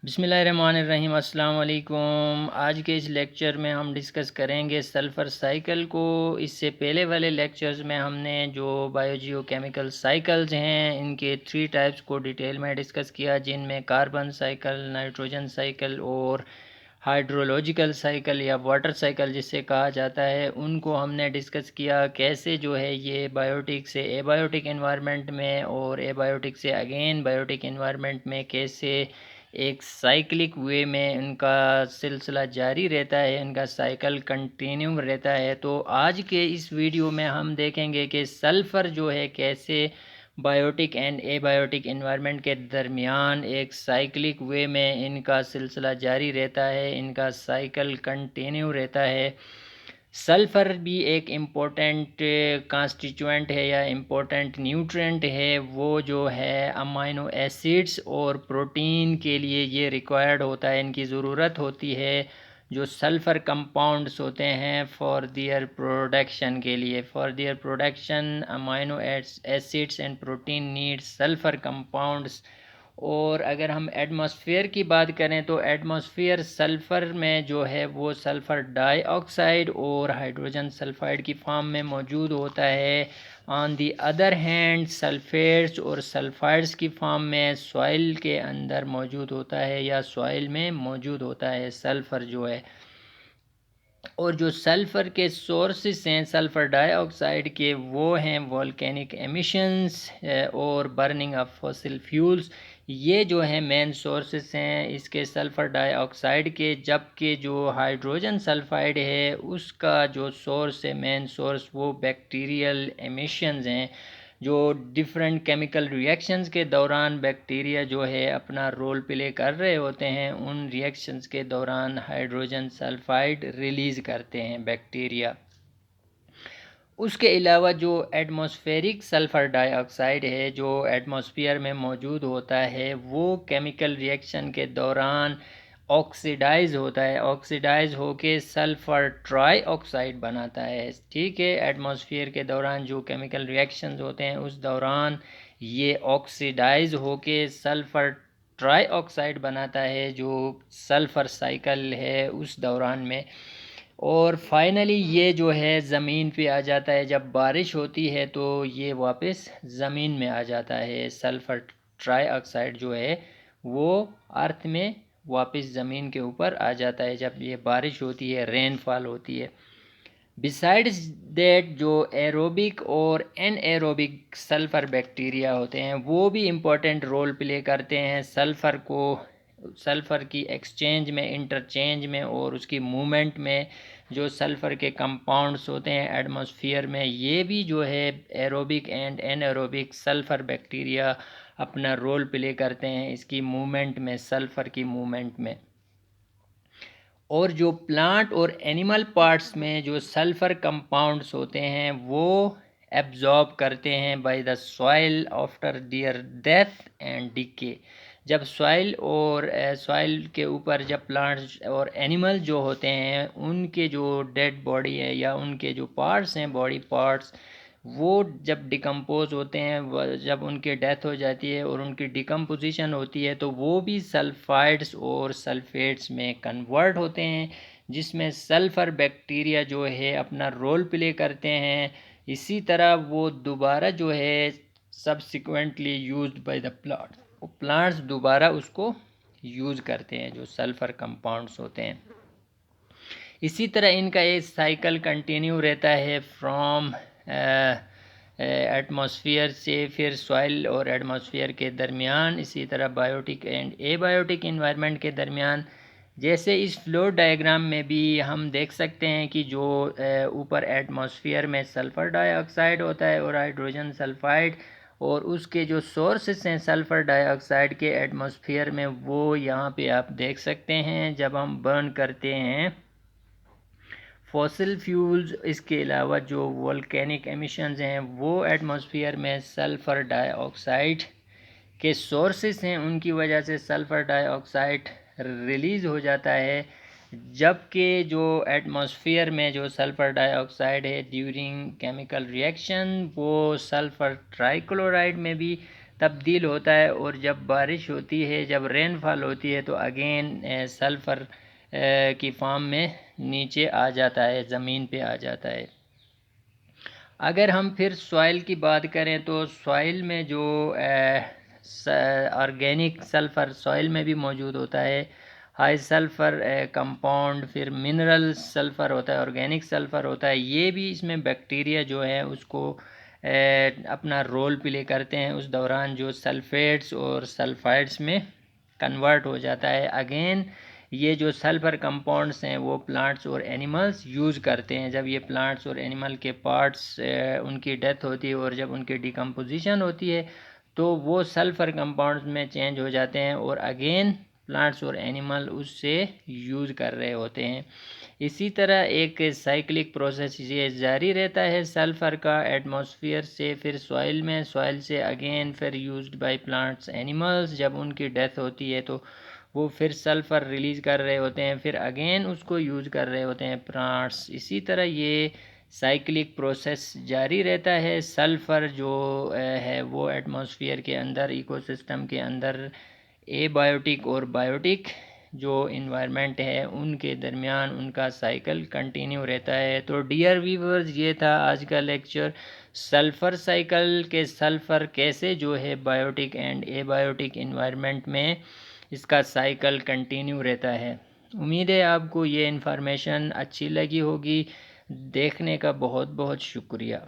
बिस्मिल्लाहिर्रहमानिर्रहीम अस्सलाम वालेकुम। आज के इस लेक्चर में हम डिस्कस करेंगे सल्फ़र साइकिल को। इससे पहले वाले लेक्चर्स में हमने जो बायोजियोकेमिकल साइकिल्स हैं इनके 3 टाइप्स को डिटेल में डिस्कस किया, जिनमें कार्बन साइकिल, नाइट्रोजन साइकिल और हाइड्रोलॉजिकल साइकिल या वाटर साइकिल जिसे कहा जाता है, उनको हमने डिस्कस किया। कैसे जो है ये बायोटिक से एबायोटिक एनवायरनमेंट में और एबायोटिक से अगेन बायोटिक एनवायरनमेंट में कैसे एक साइक्लिक वे में इनका सिलसिला जारी रहता है, इनका साइकिल कंटिन्यू रहता है। तो आज के इस वीडियो में हम देखेंगे कि सल्फ़र जो है कैसे बायोटिक एंड एबायोटिक एनवायरनमेंट के दरमियान एक साइक्लिक वे में इनका सिलसिला जारी रहता है, इनका साइकिल कंटिन्यू रहता है। सल्फ़र भी एक इम्पोर्टेंट कांस्टिट्यूएंट है या इम्पोर्टेंट न्यूट्रिएंट है। वो जो है अमाइनो एसिड्स और प्रोटीन के लिए ये रिक्वायर्ड होता है, इनकी ज़रूरत होती है। जो सल्फ़र कंपाउंड्स होते हैं फॉर देयर प्रोडक्शन के लिए, for their production amino acids and protein needs sulphur compounds. और अगर हम एटमॉस्फेयर की बात करें तो एटमॉस्फेयर सल्फ़र में जो है वो सल्फ़र डाइऑक्साइड और हाइड्रोजन सल्फ़ाइड की फॉर्म में मौजूद होता है। ऑन दी अदर हैंड सल्फ़ेट्स और सल्फ़ाइड्स की फॉर्म में सॉइल के अंदर मौजूद होता है या सॉइल में मौजूद होता है सल्फ़र जो है। और जो सल्फ़र के सोर्सेस हैं सल्फ़र डाइऑक्साइड के, वो हैं वोल्केनिक एमिशंस और बर्निंग ऑफ फॉसिल फ्यूल्स। ये जो है मेन सोर्सेस हैं इसके सल्फ़र डाइऑक्साइड के। जबकि जो हाइड्रोजन सल्फ़ाइड है उसका जो सोर्स है, मेन सोर्स, वो बैक्टीरियल एमिशंस हैं। जो डिफरेंट केमिकल रिएक्शंस के दौरान बैक्टीरिया जो है अपना रोल प्ले कर रहे होते हैं, उन रिएक्शंस के दौरान हाइड्रोजन सल्फाइड रिलीज़ करते हैं बैक्टीरिया। उसके अलावा जो एटमॉस्फेरिक सल्फ़र डाइऑक्साइड है जो एटमॉस्फेयर में मौजूद होता है, वो केमिकल रिएक्शन के दौरान ऑक्सीडाइज होता है, ऑक्सीडाइज होके सल्फ़र ट्राइऑक्साइड बनाता है। ठीक है, एटमॉस्फेयर के दौरान जो केमिकल रिएक्शंस होते हैं उस दौरान ये ऑक्सीडाइज होके सल्फ़र ट्राइऑक्साइड बनाता है, जो सल्फ़र साइकिल है उस दौरान में। और फाइनली ये जो है ज़मीन पे आ जाता है। जब बारिश होती है तो ये वापस ज़मीन में आ जाता है। सल्फ़र ट्राइऑक्साइड जो है वो अर्थ में वापस ज़मीन के ऊपर आ जाता है जब ये बारिश होती है, रेनफॉल होती है। बिसाइड्स दैट जो एरोबिक और एनएरोबिक सल्फ़र बैक्टीरिया होते हैं वो भी इम्पोर्टेंट रोल प्ले करते हैं सल्फ़र को, सल्फ़र की एक्सचेंज में, इंटरचेंज में और उसकी मूवमेंट में। जो सल्फ़र के कंपाउंड्स होते हैं एटमॉस्फेयर में, ये भी जो है aerobic and anaerobic sulphur bacteria अपना रोल प्ले करते हैं इसकी मूवमेंट में, सल्फ़र की मूवमेंट में। और जो प्लांट और एनिमल पार्ट्स में जो सल्फ़र कंपाउंड्स होते हैं वो एब्जॉर्ब करते हैं by the soil after their death and decay. जब सॉइल और सॉइल के ऊपर जब प्लांट्स और एनिमल जो होते हैं उनके जो डेड बॉडी है या उनके जो पार्ट्स हैं, बॉडी पार्ट्स, वो जब डिकम्पोज होते हैं, जब उनकी डेथ हो जाती है और उनकी डिकम्पोजिशन होती है, तो वो भी सल्फाइड्स और सल्फेट्स में कन्वर्ट होते हैं, जिसमें सल्फ़र बैक्टीरिया जो है अपना रोल प्ले करते हैं। इसी तरह वो दोबारा जो है subsequently used by the plants दोबारा उसको यूज़ करते हैं जो सल्फ़र कंपाउंड्स होते हैं। इसी तरह इनका ये साइकिल कंटिन्यू रहता है फ्रॉम एटमॉस्फेयर से फिर सॉइल और एटमॉस्फेयर के दरमियान, इसी तरह बायोटिक एंड एबायोटिक इन्वायरमेंट के दरमियान। जैसे इस फ्लो डायग्राम में भी हम देख सकते हैं कि जो ऊपर एटमॉस्फेयर में सल्फ़र डाइऑक्साइड होता है और हाइड्रोजन सल्फाइड, और उसके जो सोर्सेस हैं सल्फ़र डाइऑक्साइड के एटमॉस्फेयर में, वो यहाँ पे आप देख सकते हैं जब हम बर्न करते हैं फॉसिल फ्यूल्स। इसके अलावा जो वोल्केनिक एमिशंस हैं वो एटमॉस्फेयर में सल्फ़र डाइऑक्साइड के सोर्सेस हैं, उनकी वजह से सल्फ़र डाइऑक्साइड रिलीज़ हो जाता है। जबकि जो एटमॉस्फेयर में जो सल्फ़र डाइऑक्साइड है ड्यूरिंग केमिकल रिएक्शन वो सल्फ़र ट्राइक्लोराइड में भी तब्दील होता है, और जब बारिश होती है, जब रेनफॉल होती है, तो अगेन सल्फ़र की फॉर्म में नीचे आ जाता है, ज़मीन पे आ जाता है। अगर हम फिर सॉइल की बात करें तो सॉइल में जो ऑर्गेनिक सल्फ़र सॉइल में भी मौजूद होता है, हाई सल्फ़र कंपाउंड, फिर मिनरल सल्फ़र होता है, ऑर्गेनिक सल्फ़र होता है। ये भी इसमें बैक्टीरिया जो है उसको अपना रोल प्ले करते हैं उस दौरान, जो सल्फ़ेट्स और सल्फ़ाइड्स में कन्वर्ट हो जाता है। अगेन ये जो सल्फ़र कंपाउंड्स हैं वो प्लांट्स और एनिमल्स यूज़ करते हैं। जब ये प्लांट्स और एनिमल के पार्ट्स उनकी डेथ होती है और जब उनकी डिकम्पोजिशन होती है, तो वो सल्फ़र कंपाउंड्स में चेंज हो जाते हैं, और अगेन प्लांट्स और एनिमल उससे यूज़ कर रहे होते हैं। इसी तरह एक साइक्लिक प्रोसेस ये जारी रहता है सल्फ़र का एटमॉस्फेयर से फिर सॉइल में, सॉइल से अगेन फिर यूज्ड बाय प्लांट्स एनिमल्स। जब उनकी डेथ होती है तो वो फिर सल्फ़र रिलीज़ कर रहे होते हैं, फिर अगेन उसको यूज़ कर रहे होते हैं प्लांट्स। इसी तरह ये साइक्लिक प्रोसेस जारी रहता है। सल्फ़र जो है वो एटमॉस्फेयर के अंदर, इकोसिस्टम के अंदर एबायोटिक और बायोटिक जो इन्वायरमेंट है उनके दरमियान उनका साइकिल कंटिन्यू रहता है। तो डियर व्यूअर्स, ये था आज का लेक्चर सल्फ़र साइकिल के, सल्फ़र कैसे जो है बायोटिक एंड एबायोटिक इन्वायरमेंट में इसका साइकिल कंटिन्यू रहता है। उम्मीद है आपको ये इन्फॉर्मेशन अच्छी लगी होगी। देखने का बहुत बहुत शुक्रिया।